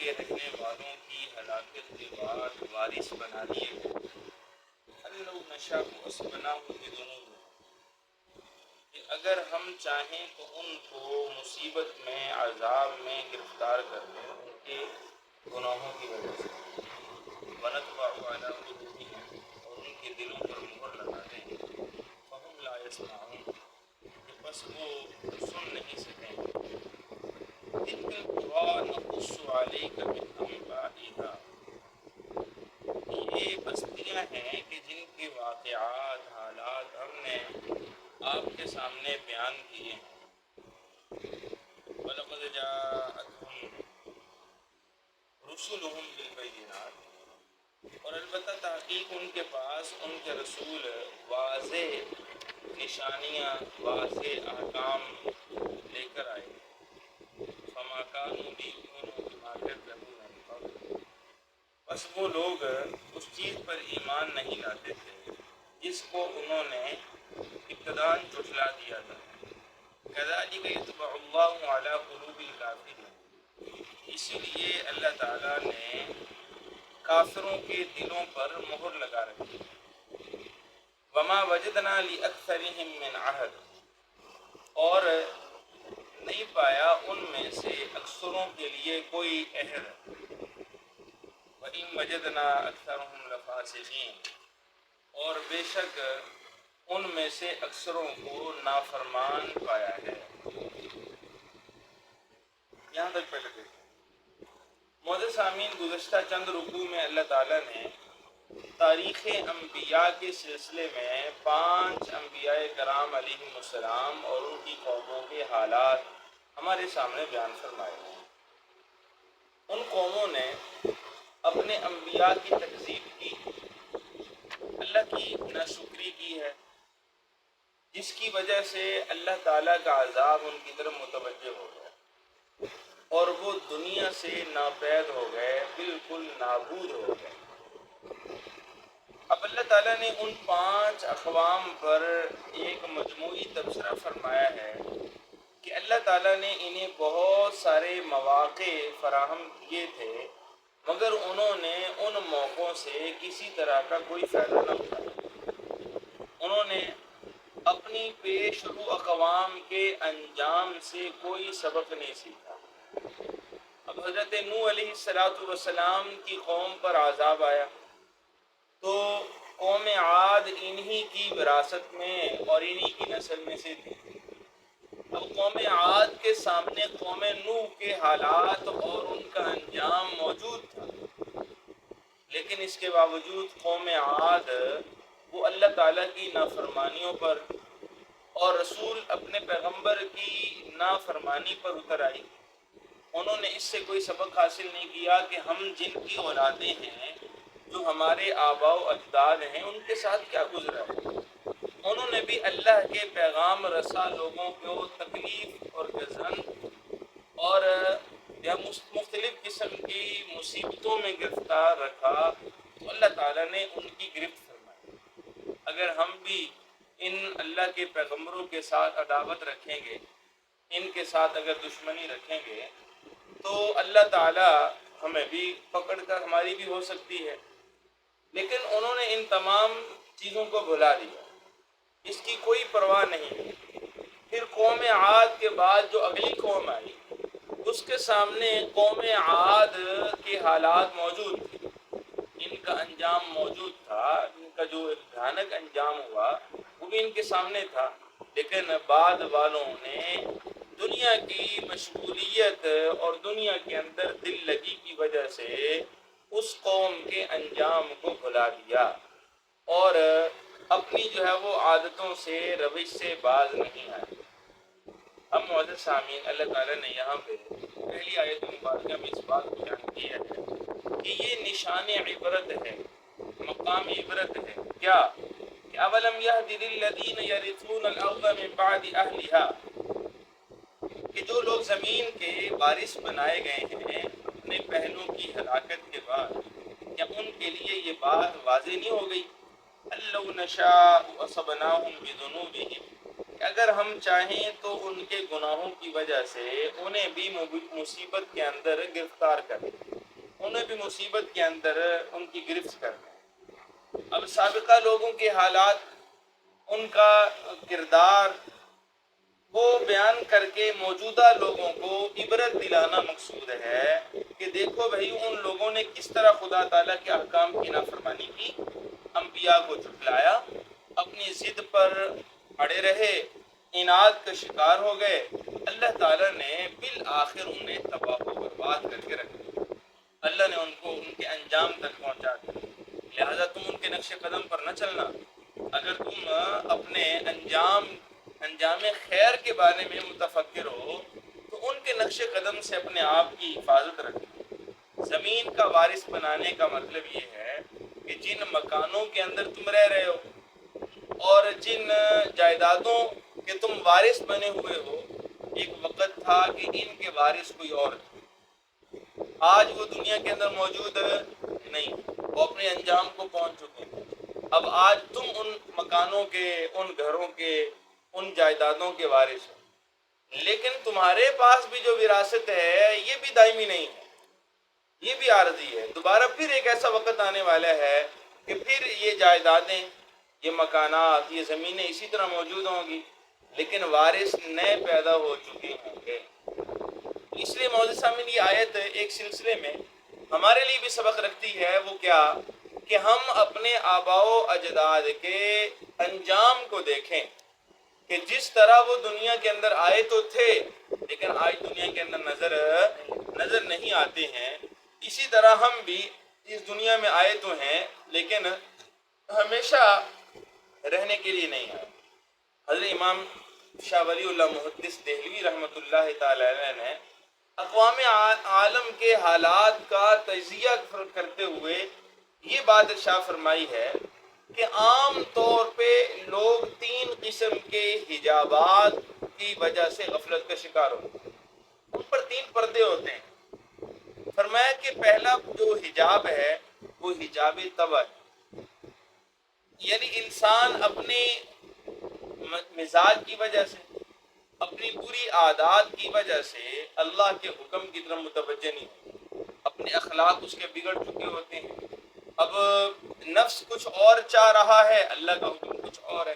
کے رکھنے والوں کی ہلاکت کے بعد وارث بنا دیے گئے. لو نشاء اصبناهم بذنوبهم کہ اگر ہم چاہیں تو ان کو مصیبت میں عذاب میں گرفتار کر دیں ان کے گناہوں کی وجہ سے. ونطبع على قلوبهم اور ان کے دلوں پر مہر لگا دیں. فهم لا يسمعون کہ بس وہ سن نہیں سکیں. تلك القرى نقص عليك من انبائها یہ بستیاں ہیں کہ جن کے واقعات حالات ہم نے آپ کے سامنے بیان کیے ہیں. وَلَقَدْ جَاءَتْهُمْ رُسُلُهُمْ بِالْبَيِّنَاتِ اور البتہ تحقیق ان کے پاس ان کے رسول واضح نشانیاں واضح احکام لے کر آئے. فَمَا كَانُوا لِيُؤْمِنُوا بِمَا كَذَّبُوا مِن قَبْلُ بس وہ لوگ اس چیز پر ایمان نہیں لاتے تھے جس کو انہوں نے ابتداً جھٹلا دیا تھا. كَذَلِكَ يَطْبَعُ اللَّهُ عَلَى قُلُوبِ الْكَافِرِينَ اسی لیے اللہ تعالیٰ نے کافروں کے دلوں پر مہر لگا رکھی. وَمَا وَجَدْنَا لِأَكْثَرِهِم مِّنْ عَهْدٍ اور نہیں پایا ان میں سے اکثروں کے لیے کوئی عہد. وَإِن وَجَدْنَا أَكْثَرَهُمْ لَفَاسِقِينَ اور بے شک ان میں سے اکثروں کو نافرمان پایا ہے. یہاں تک پہلے دیکھیں. معزز سامعین گزشتہ چند رکوع میں اللہ تعالیٰ نے تاریخ انبیاء کے سلسلے میں 5 انبیاء کرام علیہم السلام اور ان کی قوموں کے حالات ہمارے سامنے بیان فرمائے ہیں. ان قوموں نے اپنے انبیاء کی تکذیب کی، اللہ کی ناشکری کی ہے جس کی وجہ سے اللہ تعالیٰ کا عذاب ان کی طرف متوجہ ہو گیا اور وہ دنیا سے ناپید ہو گئے، بالکل نابود ہو گئے. اب اللہ تعالیٰ نے ان 5 اقوام پر ایک مجموعی تبصرہ فرمایا ہے کہ اللہ تعالیٰ نے انہیں بہت سارے مواقع فراہم کیے تھے مگر انہوں نے ان موقعوں سے کسی طرح کا کوئی فائدہ نہ اٹھایا. انہوں نے اپنی پیش رو اقوام کے انجام سے کوئی سبق نہیں سیکھا. اب حضرت نوح علیہ السلام کی قوم پر عذاب آیا تو قوم عاد انہی کی وراثت میں اور انہی کی نسل میں سے تھی. اب قوم عاد کے سامنے قوم نوح کے حالات اور ان کا انجام موجود تھا لیکن اس کے باوجود قوم عاد وہ اللہ تعالیٰ کی نافرمانیوں پر اور رسول اپنے پیغمبر کی نافرمانی پر اتر آئی. انہوں نے اس سے کوئی سبق حاصل نہیں کیا کہ ہم جن کی اولادیں ہیں جو ہمارے آباء و اجداد ہیں ان کے ساتھ کیا گزرا ہے. انہوں نے بھی اللہ کے پیغام رسا لوگوں کو تکلیف اور گزن اور یا مختلف قسم کی مصیبتوں میں گرفتار رکھا تو اللہ تعالیٰ نے ان کی گرفت فرمائی. اگر ہم بھی ان اللہ کے پیغمبروں کے ساتھ عداوت رکھیں گے، ان کے ساتھ اگر دشمنی رکھیں گے تو اللہ تعالیٰ ہمیں بھی پکڑ کر ہماری بھی ہو سکتی ہے. لیکن انہوں نے ان تمام چیزوں کو بھلا دیا، اس کی کوئی پرواہ نہیں. پھر قوم عاد کے بعد جو اگلی قوم آئی اس کے سامنے قوم عاد کے حالات موجود تھے، ان کا انجام موجود تھا، ان کا جو بھیانک انجام ہوا وہ بھی ان کے سامنے تھا. لیکن بعد والوں نے دنیا کی مشغولیت اور دنیا کے اندر دل لگی کی وجہ سے اس قوم کے انجام کو بھلا دیا اور اپنی جو ہے وہ عادتوں سے روش سے باز نہیں آئے. اب معزز سامعین اللہ تعالیٰ نے یہاں پہ پہلی آیت مبارکہ میں اس بات کو بیان کیا ہے کہ یہ نشان عبرت ہے، مقام عبرت ہے. کیا کہ اولم یہد للذین یرثون الارض من بعد اہلها کہ جو لوگ زمین کے وارث بنائے گئے ہیں اپنے پہلوں کی ہلاکت کے بعد، کیا ان کے لیے یہ بات واضح نہیں ہو گئی؟ لو نشاء اصبناهم بذنوبهم کہ اگر ہم چاہیں تو ان کے گناہوں کی وجہ سے انہیں بھی مصیبت کے اندر گرفتار کریں، انہیں بھی مصیبت کے اندر ان کی گرفت کریں۔ اب سابقہ لوگوں کے حالات، ان کا کردار وہ بیان کر کے موجودہ لوگوں کو عبرت دلانا مقصود ہے کہ دیکھو بھائی ان لوگوں نے کس طرح خدا تعالیٰ کے احکام کی نافرمانی کی، انبیاء کو جھٹلایا، اپنی ضد پر اڑے رہے، عناد کا شکار ہو گئے، اللہ تعالیٰ نے بالآخر انہیں تباہ و برباد کر کے رکھ دیا، اللہ نے ان کو ان کے انجام تک پہنچا دیا۔ لہذا تم ان کے نقش قدم پر نہ چلنا، اگر تم اپنے انجام خیر کے بارے میں متفکر ہو تو ان کے نقش قدم سے اپنے آپ کی حفاظت رکھنا۔ زمین کا وارث بنانے کا مطلب یہ ہے کہ جن مکانوں کے اندر تم رہ رہے ہو اور جن جائیدادوں کے تم وارث بنے ہوئے ہو، ایک وقت تھا کہ ان کے وارث کوئی اور تھے، آج وہ دنیا کے اندر موجود نہیں، وہ اپنے انجام کو پہنچ چکے ہیں۔ اب آج تم ان مکانوں کے، ان گھروں کے، ان جائیدادوں کے وارث ہو، لیکن تمہارے پاس بھی جو وراثت ہے یہ بھی دائمی نہیں ہے، یہ بھی عارضی ہے۔ دوبارہ پھر ایک ایسا وقت آنے والا ہے کہ پھر یہ جائیدادیں، یہ مکانات، یہ زمینیں اسی طرح موجود ہوں گی، لیکن وارث نئے پیدا ہو چکے ہوں گے۔ اس لیے معزز سامعین، یہ آیت ایک سلسلے میں ہمارے لیے بھی سبق رکھتی ہے، وہ کیا کہ ہم اپنے آباء و اجداد کے انجام کو دیکھیں کہ جس طرح وہ دنیا کے اندر آئے تو تھے لیکن آج دنیا کے اندر نظر نہیں آتے ہیں، اسی طرح ہم بھی اس دنیا میں آئے تو ہیں لیکن ہمیشہ رہنے کے لیے نہیں آئے۔ حضرت امام شاہ ولی اللہ محدث دہلوی رحمۃ اللہ تعالی علیہ نے اقوام عالم کے حالات کا تجزیہ کرتے ہوئے یہ بات ارشاد فرمائی ہے کہ عام طور پہ لوگ 3 قسم کے حجابات کی وجہ سے غفلت کا شکار ہوتے ہیں، ان پر 3 پردے ہوتے ہیں۔ فرمایا کہ پہلا جو حجاب ہے وہ حجاب طبع ہے، یعنی انسان اپنے مزاج کی وجہ سے، اپنی بری عادات کی وجہ سے اللہ کے حکم کی طرف متوجہ نہیں ہوتا، اپنے اخلاق اس کے بگڑ چکے ہوتے ہیں، اب نفس کچھ اور چاہ رہا ہے، اللہ کا حکم کچھ اور ہے،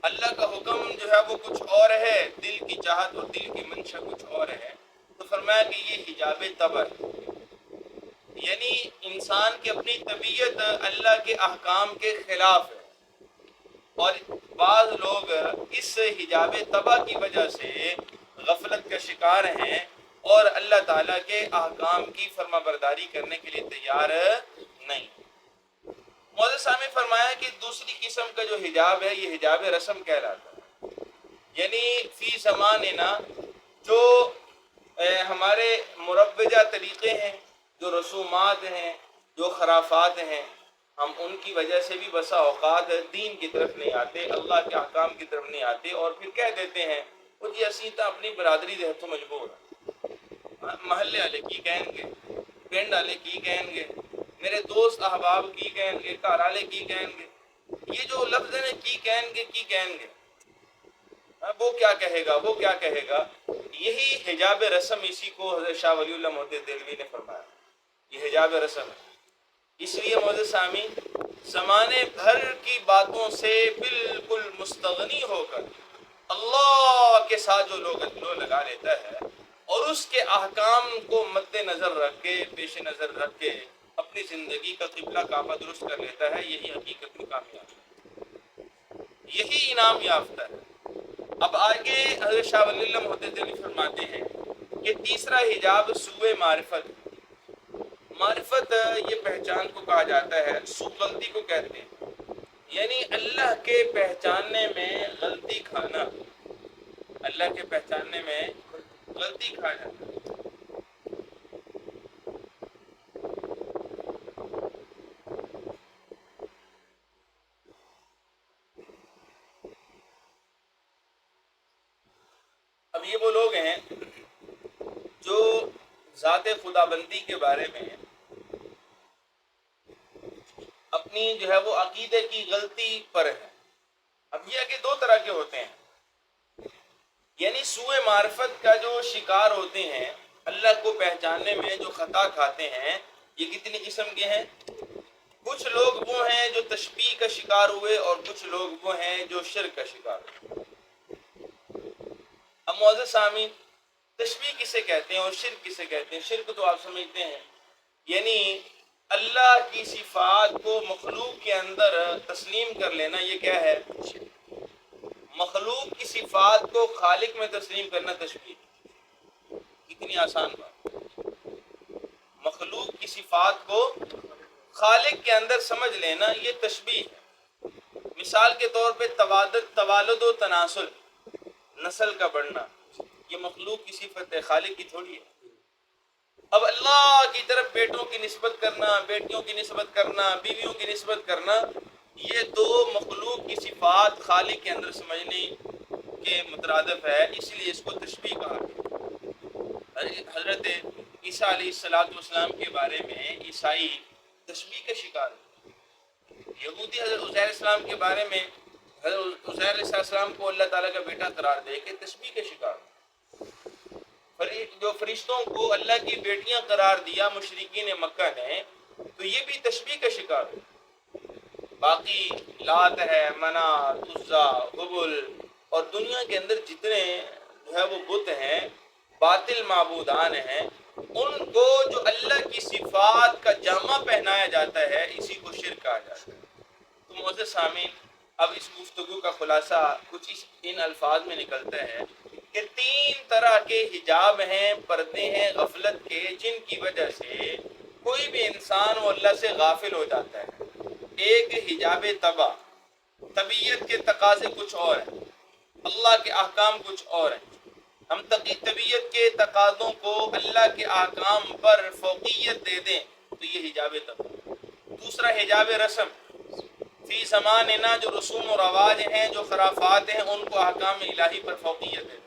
اللہ کا حکم جو ہے وہ کچھ اور ہے، دل کی چاہت اور دل کی منشا کچھ اور ہے۔ تو فرمایا کہ یہ حجاب طبع ہے، یعنی انسان کی اپنی طبیعت اللہ کے احکام کے خلاف ہے، اور بعض لوگ اس حجاب طبع کی وجہ سے غفلت کا شکار ہیں اور اللہ تعالیٰ کے احکام کی فرما برداری کرنے کے لیے تیار نہیں۔ معزز سامع، فرمایا کہ دوسری قسم کا جو حجاب ہے یہ حجاب رسم کہلاتا ہے، یعنی فی زماننا جو ہمارے مروجہ طریقے ہیں، جو رسومات ہیں، جو خرافات ہیں، ہم ان کی وجہ سے بھی بسا اوقات دین کی طرف نہیں آتے، اللہ کے احکام کی طرف نہیں آتے، اور پھر کہہ دیتے ہیں وہ جی اسی تو اپنی برادری دے تو مجبور ہے، محلے والے کی کہیں گے، پنڈ والے کی کہیں گے، میرے دوست احباب کی کہیں گے، گھر والے کی کہیں گے، یہ جو لفظ ہے کی کہیں گے، وہ کیا کہے گا، وہ کیا کہے گا، یہی حجاب رسم، اسی کو حضرت شاہ ولی اللہ محدث دہلوی نے فرمایا، یہ حجاب رسم ہے۔ اس لیے معزز سامعین، زمانے بھر کی باتوں سے بالکل مستغنی ہو کر اللہ کے ساتھ جو لوگ لگا لیتا ہے اور اس کے احکام کو مد نظر رکھ کے، پیش نظر رکھ کے اپنی زندگی کا قبلہ کعبہ درست کر لیتا ہے، یہی حقیقت میں کامیاب ہے، یہی انعام یافتہ ہے۔ اب آگے حضرت شاہ ولی اللہ محدث دہلوی فرماتے ہیں کہ تیسرا حجاب سوء معرفت۔ معرفت یہ پہچان کو کہا جاتا ہے، سوء غلطی کو کہتے ہیں، یعنی اللہ کے پہچاننے میں غلطی کھانا، اللہ کے پہچاننے میں غلطی کھا جاتا ہے۔ اب یہ وہ لوگ ہیں جو ذات خدا بندی کے بارے میں اپنی جو ہے وہ عقیدے کی غلطی پر ہے۔ اب یہ کہ 2 طرح کے ہوتے ہیں، یعنی سوء معرفت کا جو شکار ہوتے ہیں، اللہ کو پہچاننے میں جو خطا کھاتے ہیں، یہ کتنی قسم کے ہیں؟ کچھ لوگ وہ ہیں جو تشبیہ کا شکار ہوئے اور کچھ لوگ وہ ہیں جو شرک کا شکار ہوئے۔ اب معزز سامعین، تشبیہ کسے کہتے ہیں اور شرک کسے کہتے ہیں؟ شرک تو آپ سمجھتے ہیں، یعنی اللہ کی صفات کو مخلوق کے اندر تسلیم کر لینا، یہ کیا ہے؟ مخلوق کی صفات کو خالق میں تسلیم کرنا تشبیہ۔ کتنی آسان بات، مخلوق کی صفات کو خالق کے اندر سمجھ لینا یہ تشبیہ ہے۔ مثال کے طور پہ توالد و تناسل، نسل کا بڑھنا، یہ مخلوق کی صفت ہے، خالق کی تھوڑی ہے۔ اب اللہ کی طرف بیٹوں کی نسبت کرنا، بیٹیوں کی نسبت کرنا، بیویوں کی نسبت کرنا، یہ تو مخلوق کی صفات خالق کے اندر سمجھنے کے مترادف ہے، اس لیے اس کو تشبیہ کہا گیا۔ حضرت عیسیٰ علیہ السلام کے بارے میں عیسائی تشبیہ کا شکار ہے۔ یہودی حضرت عزیر علیہ السلام کے بارے میں حضرت عزیر علیہ السلام کو اللہ تعالیٰ کا بیٹا قرار دے کے تشبیہ کا شکار ہے۔ جو فرشتوں کو اللہ کی بیٹیاں قرار دیا مشرکین مکہ نے، تو یہ بھی تشبیہ کا شکار ہے۔ باقی لات ہے، منات، عزا، حبل اور دنیا کے اندر جتنے جو ہے وہ بت ہیں، باطل معبودان ہیں، ان کو جو اللہ کی صفات کا جامہ پہنایا جاتا ہے، اسی کو شرک کہا جاتا ہے۔ تو معزز سامعین، اب اس گفتگو کا خلاصہ کچھ ان الفاظ میں نکلتا ہے کہ 3 طرح کے حجاب ہیں، پردے ہیں غفلت کے، جن کی وجہ سے کوئی بھی انسان وہ اللہ سے غافل ہو جاتا ہے۔ ایک حجاب طبع، طبیعت کے تقاضے کچھ اور ہیں، اللہ کے احکام کچھ اور ہیں، ہم طبیعت کے تقاضوں کو اللہ کے احکام پر فوقیت دے دیں تو یہ حجاب طبع۔ دوسرا حجاب رسم، فی زماننا جو رسوم و رواج ہیں، جو خرافات ہیں، ان کو احکام الہی پر فوقیت دے دیں۔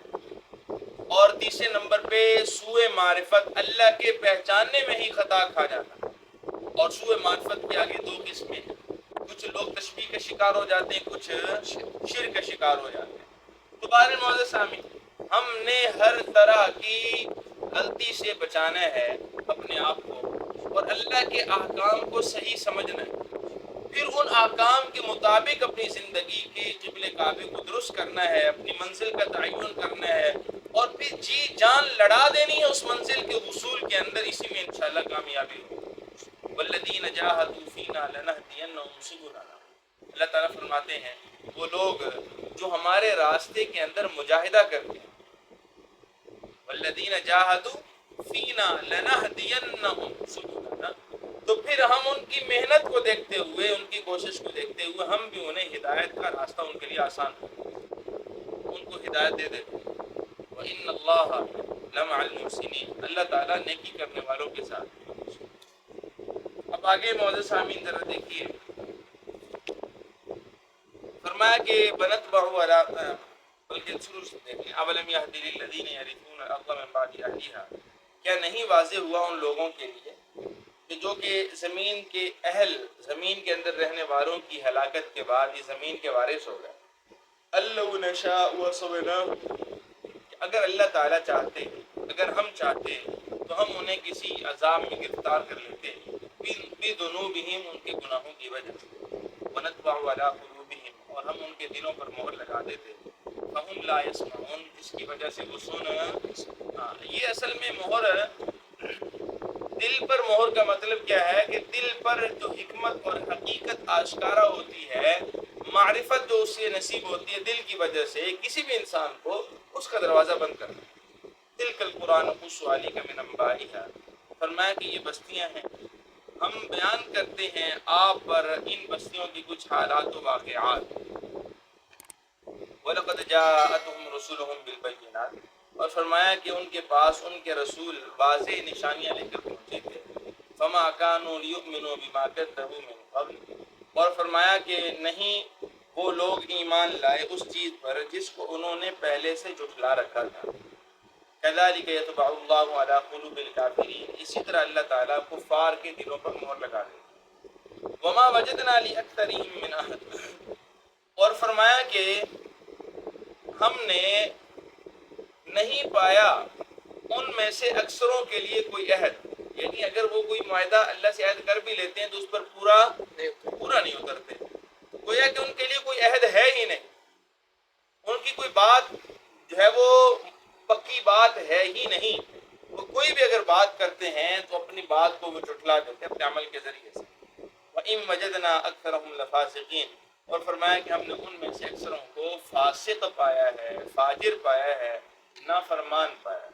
اور تیسرے نمبر پہ سوء معرفت، اللہ کے پہچاننے میں ہی خطا کھا جانا۔ اور سوء معرفت کے آگے 2 قسمیں ہیں، کچھ لوگ تشبیہ کا شکار ہو جاتے ہیں، کچھ شرک کا شکار ہو جاتے ہیں۔ تو بہرحال معزز سامعین، ہم نے ہر طرح کی غلطی سے بچانا ہے اپنے آپ کو، اور اللہ کے احکام کو صحیح سمجھنا ہے، پھر ان احکام کے مطابق اپنی زندگی کے قبلہ کعبے کو درست کرنا ہے، اپنی منزل کا تعین کرنا ہے، اور پھر جی جان لڑا دینی ہے اس منزل کے حصول کے اندر، اسی میں انشاءاللہ کامیابی ہوگی۔ والذین جاہدوا فینا لنہدینہم سبلنا، اللہ تعالیٰ فرماتے ہیں وہ لوگ جو ہمارے راستے کے اندر مجاہدہ کرتے ہیں، والذین جاہدوا فینا لنہدینہم سبلنا، تو پھر ہم ان کی محنت کو دیکھتے ہوئے، ان کی کوشش کو دیکھتے ہوئے، ہم بھی انہیں ہدایت کا راستہ ان کے لیے آسان کرتے ہیں، ان کو ہدایت دے دیتے ہیں۔ وَإِنَّ اللَّهَ لَمَعَ الْمُحْسِنِينَ، اللہ تعالیٰ نیکی کرنے والوں کے ساتھ۔ اب آگے معزز سامعین ذرا دیکھیے، فرمایا کہ بنتبع علی، بلکہ شروع سے دیکھیں، اولم یہد للذین یرثون الارض من بعد اہلھا، کیا نہیں واضح ہوا ان لوگوں کے لیے کہ جو کہ زمین کے اہل، زمین کے اندر رہنے والوں کی ہلاکت کے بعد یہ زمین کے وارث ہو گئے۔ اللَّوْ نَشَاءُ وَأَصَبْنَاهُمْ، اگر اللہ تعالیٰ چاہتے، اگر ہم چاہتے تو ہم انہیں کسی عذاب میں گرفتار کر لیتے، بِذُنُوبِهِمْ، ان کے گناہوں کی وجہ سے، وَنَطْبَعُ عَلَىٰ قُلُوبِهِمْ، اور ہم ان کے دلوں پر مہر لگا دیتے، فَهُمْ لَا يَسْمَعُونَ، جس کی وجہ سے وہ یہ اصل میں مہر، دل پر مہر کا مطلب کیا ہے کہ دل پر جو حکمت اور حقیقت آشکارا ہوتی ہے، معرفت جو اسے نصیب ہوتی ہے دل کی وجہ سے، کسی بھی انسان کو اس کا دروازہ بند کرنا۔ تلک القرآن قص علیک من انبائہا، فرمایا کہ یہ بستیاں ہیں، ہم بیان کرتے ہیں آپ پر ان بستیوں کی کچھ حالات و واقعات۔ وَلَقَدْ جَاءَتْهُمْ رُسُلُهُمْ بِالْبَيِّنَاتِ، اور فرمایا کہ ان کے پاس ان کے رسول واضح نشانیاں لے کر پہنچے تھے۔ فَمَا كَانُوا لِيُؤْمِنُوا بِمَا كَذَّبُوا مِن قَبْلُ، اور فرمایا کہ نہیں وہ لوگ ایمان لائے اس چیز پر جس کو انہوں نے پہلے سے جھٹلا رکھا تھا۔ كَذَلِكَ يَطْبَعُ اللَّهُ عَلَىٰ قُلُوبِ الْكَافِرِينَ، اسی طرح اللہ تعالیٰ کفار کے دلوں پر مہر لگا دیتا۔ وَمَا وَجَدْنَا لِأَكْثَرِهِم مِّنْ أَحَدٍ، اور فرمایا کہ ہم نے نہیں پایا ان میں سے اکثروں کے لیے کوئی عہد، یعنی اگر وہ کوئی معاہدہ اللہ سے عہد کر بھی لیتے ہیں تو اس پر پورا نہیں اترتے، گویا کہ ان کے لیے کوئی عہد ہے ہی نہیں، ان کی کوئی بات جو ہے وہ پکی بات ہے ہی نہیں، وہ کوئی بھی اگر بات کرتے ہیں تو اپنی بات کو وہ جھٹلا دیتے ہیں اپنے عمل کے ذریعے سے۔ وَإِن وَجَدْنَا أَكْثَرَهُمْ لَفَاسِقِينَ، اور فرمایا کہ ہم نے ان میں سے اکثروں کو فاسق پایا ہے، فاجر پایا ہے، نافرمان پایا ہے۔